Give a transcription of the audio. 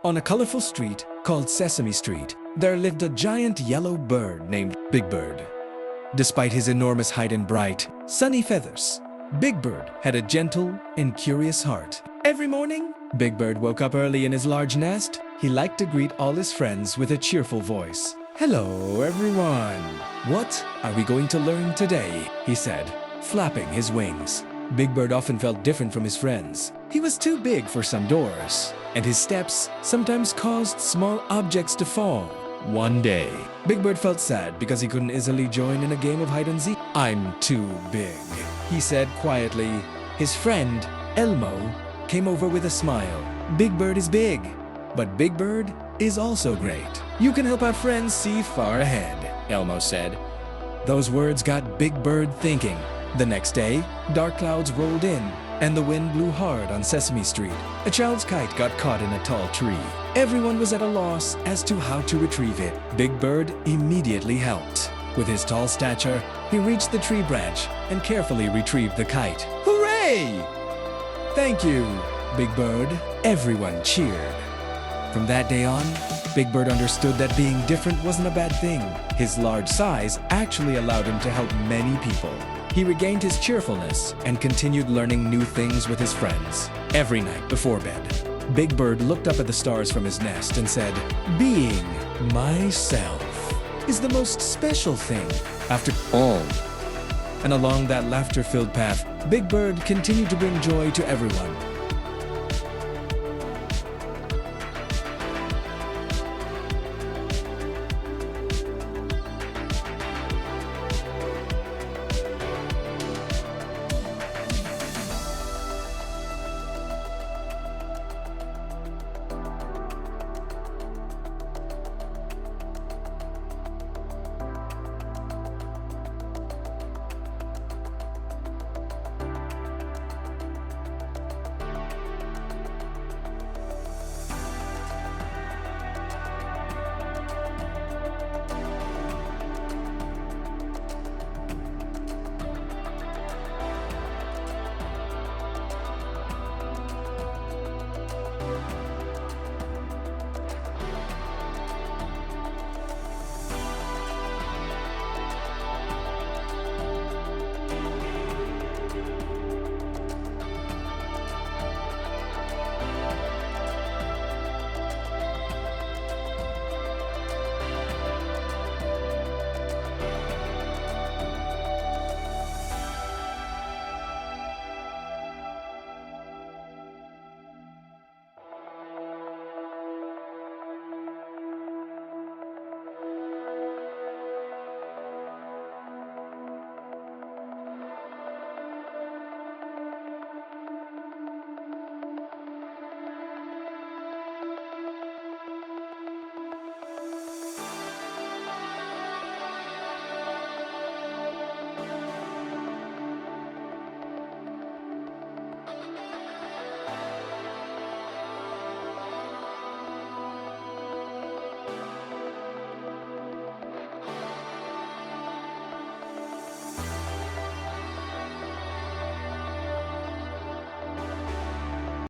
On a colorful street called Sesame Street, there lived a giant yellow bird named Big Bird. Despite his enormous height and bright, sunny feathers, Big Bird had a gentle and curious heart. Every morning, Big Bird woke up early in his large nest. He liked to greet all his friends with a cheerful voice. "Hello, everyone. What are we going to learn today?" he said, flapping his wings. Big Bird often felt different from his friends. He was too big for some doors, and his steps sometimes caused small objects to fall. One day, Big Bird felt sad because he couldn't easily join in a game of hide and seek. "I'm too big," he said quietly. His friend, Elmo, came over with a smile. "Big Bird is big, but Big Bird is also great. You can help our friends see far ahead," Elmo said. Those words got Big Bird thinking. The next day, dark clouds rolled in, and the wind blew hard on Sesame Street. A child's kite got caught in a tall tree. Everyone was at a loss as to how to retrieve it. Big Bird immediately helped. With his tall stature, he reached the tree branch and carefully retrieved the kite. "Hooray! Thank you, Big Bird." Everyone cheered. From that day on, Big Bird understood that being different wasn't a bad thing. His large size actually allowed him to help many people. He regained his cheerfulness and continued learning new things with his friends. Every night before bed, Big Bird looked up at the stars from his nest and said, "Being myself is the most special thing after all." And along that laughter-filled path, Big Bird continued to bring joy to everyone.